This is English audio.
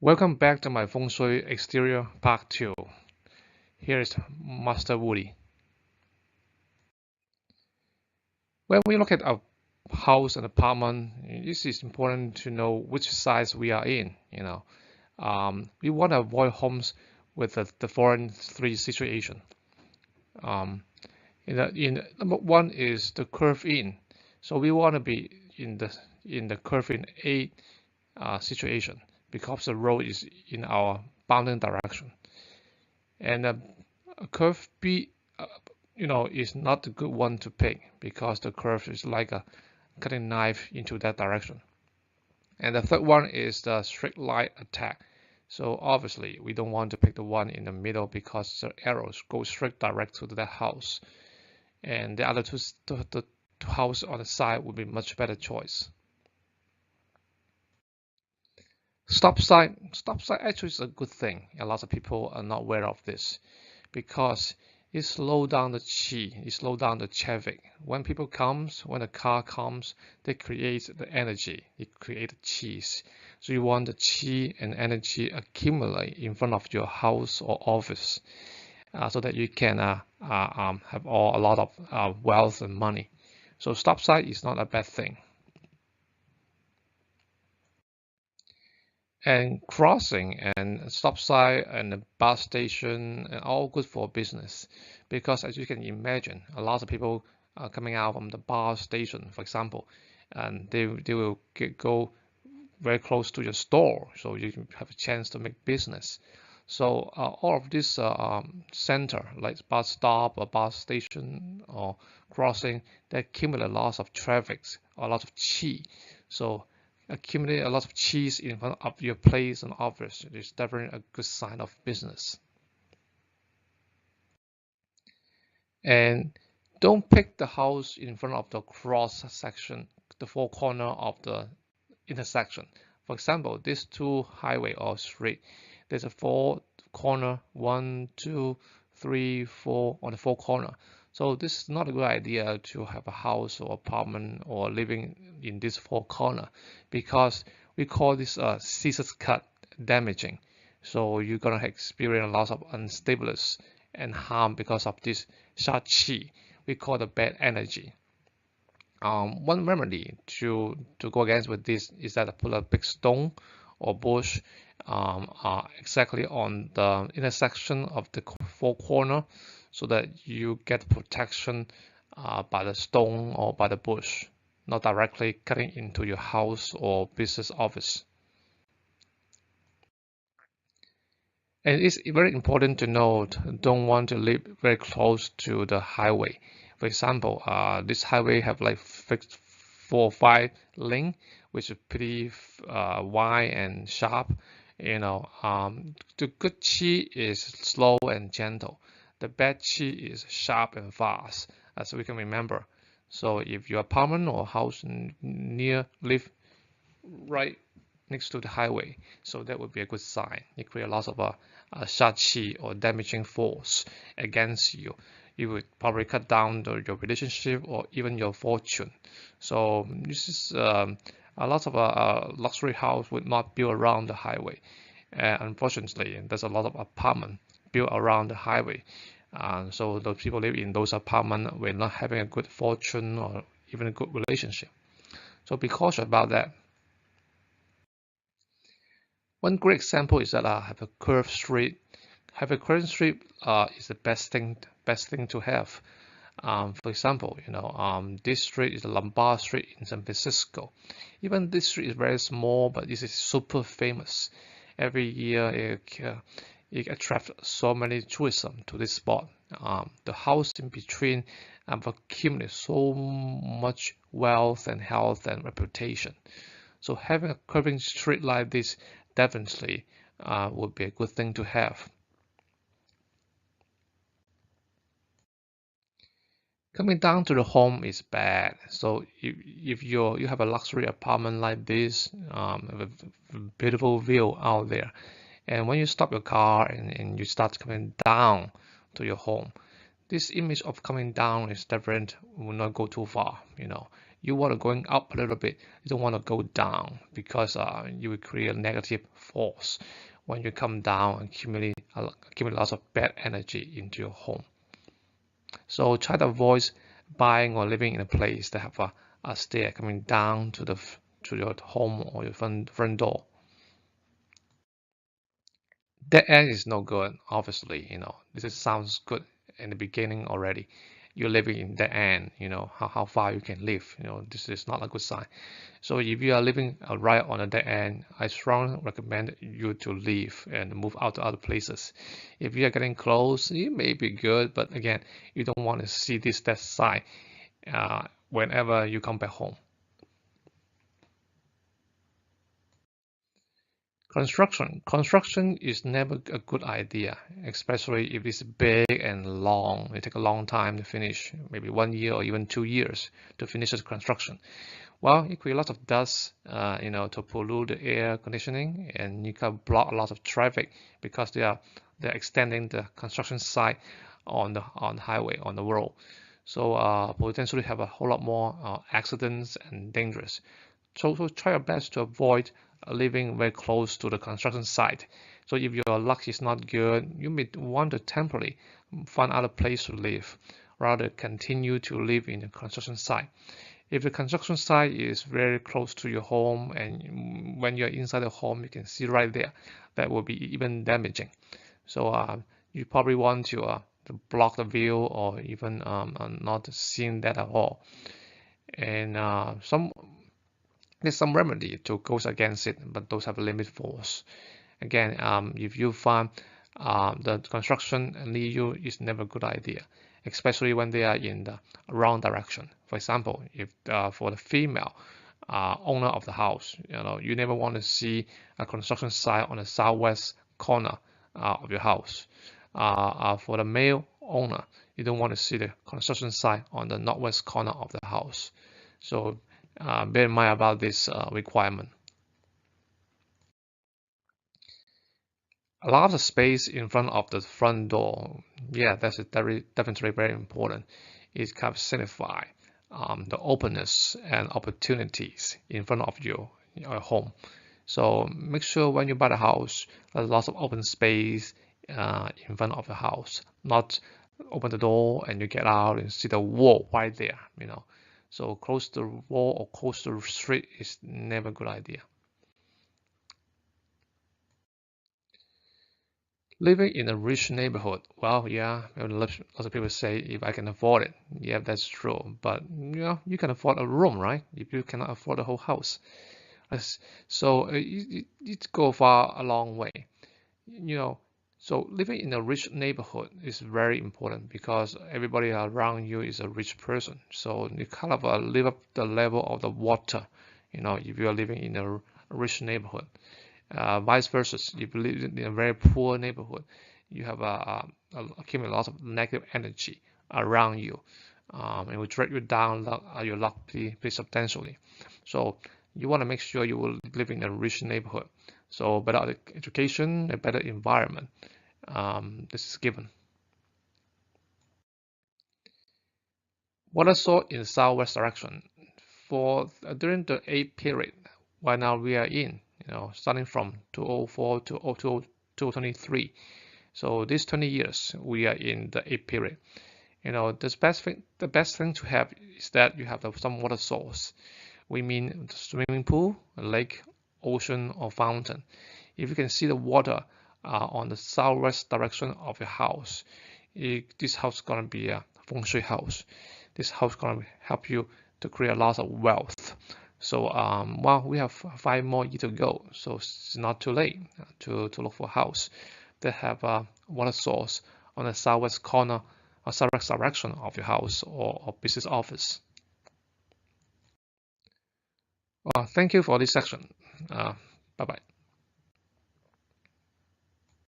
Welcome back to my Feng Shui Exterior Part 2. Here is Master Woody. When we look at a house and apartment, it is important to know which size we are in. We want to avoid homes with the following three situations. Um, Number one is the curve in. So we want to be in the curve in A situation because the road is in our bounding direction. And a curve B, is not a good one to pick because the curve is like a cutting knife into that direction. And the third one is the straight line attack. So obviously we don't want to pick the one in the middle because the arrows go straight direct to that house. And the other two houses on the side would be much better choice. Stop sign actually is a good thing. A lot of people are not aware of this because it slows down the qi, it slows down the traffic. When when a car comes, they create the energy, it creates qi. So you want the qi and energy accumulate in front of your house or office, so that you can have a lot of wealth and money. So stop sign is not a bad thing. And crossing and stop sign and the bus station are all good for business because, as you can imagine, a lot of people are coming out from the bus station, for example, and they will go very close to your store, so you have a chance to make business. So all of this center, like bus stop or bus station or crossing, they accumulate lots of traffic, a lot of qi. So accumulate a lot of cheese in front of your place and office. It is definitely a good sign of business. And don't pick the house in front of the cross section, the four corner of the intersection. For example, these two highway or street, there's a four corner, 1, 2, 3, 4 on the four corner. So this is not a good idea to have a house or apartment or living in this four corner because we call this a scissors cut damaging. So you're gonna experience lots of instability and harm because of this sha qi. We call the bad energy. One remedy to go against with this is that I put a big stone or bush exactly on the intersection of the four corner so that you get protection by the stone or by the bush, not directly cutting into your house or business office. And it's very important to note, don't want to live very close to the highway. For example, this highway have like fixed 4 or 5 lane, which is pretty wide and sharp. The good chi is slow and gentle. The bad chi is sharp and fast, as we can remember. So if your apartment or house near live right next to the highway, so that would be a good sign. It creates lots of shachi or damaging force against you. It would probably cut down your relationship or even your fortune. So this is a lot of luxury house would not build around the highway. Unfortunately, there's a lot of apartment built around the highway. So those people live in those apartments will not having a good fortune or even a good relationship. So be cautious about that. One great example is that I have a curved street. Have a curved street is the best thing to have. For example, this street is the Lombard Street in San Francisco. Even this street is very small, but this is super famous. Every year it attracts so many tourism to this spot. The house in between accumulates so much wealth and health and reputation. So having a curving street like this definitely would be a good thing to have. Coming down to the home is bad. So if you have a luxury apartment like this, with a beautiful view out there, and when you stop your car and you start coming down to your home, this image of coming down is different, will not go too far. You want to going up a little bit. You don't want to go down because you will create a negative force when you come down and accumulate lots of bad energy into your home. So try to avoid buying or living in a place that have a stair coming down to your home or your front door. Dead end is no good, obviously. This sounds good in the beginning already. You're living in dead end, how far you can live. This is not a good sign. So if you are living right on a dead end, I strongly recommend you to leave and move out to other places. If you are getting close, it may be good, but again, you don't want to see this dead side whenever you come back home. Construction is never a good idea, especially if it's big and long. It takes a long time to finish, maybe 1 year or even 2 years to finish the construction. Well, it creates lots of dust, to pollute the air conditioning, and you can block a lot of traffic because they're extending the construction site on the highway, on the road. So potentially have a whole lot more accidents and dangerous. So try your best to avoid living very close to the construction site. So if your luck is not good, you may want to temporarily find other place to live, rather continue to live in the construction site. If the construction site is very close to your home and when you're inside the home, you can see right there, that will be even damaging. So you probably want to block the view or even not seeing that at all. And there's some remedy to go against it, but those have a limit force. Again, if you find the construction near you is never a good idea, especially when they are in the wrong direction. For example, if for the female owner of the house, you never want to see a construction site on the southwest corner of your house. For the male owner, you don't want to see the construction site on the northwest corner of the house. So bear in mind about this requirement. A lot of space in front of the front door. Yeah, that's definitely very important. It can signify the openness and opportunities in front of your home. So make sure when you buy the house, there's lots of open space in front of the house. Not open the door and you get out and see the wall right there. So close to the wall or close to the street is never a good idea. Living in a rich neighborhood, well, yeah, lots of people say if I can afford it, yeah, that's true. But you can afford a room, right? If you cannot afford the whole house, so it go far a long way. You know, so living in a rich neighborhood is very important because everybody around you is a rich person. So you kind of live up the level of the water. If you are living in a rich neighborhood. Vice versa, if you live in a very poor neighborhood, you have accumulate lots of negative energy around you. It will drag you down your luck pretty substantially. So you want to make sure you will live in a rich neighborhood. So better education, a better environment. This is given. What I saw in southwest direction for during the 8 period, while now we are in, starting from 2004 to 2023. So these 20 years, we are in the 8 period. The best thing to have is that you have some water source. We mean swimming pool, a lake, ocean, or fountain. If you can see the water on the southwest direction of your house, this house is gonna be a Feng Shui house. This house is gonna help you to create a lot of wealth. So well, we have 5 more years to go, so it's not too late to look for a house that have a water source on the southwest corner or southwest direction of your house or business office. Thank you for this section. Bye bye.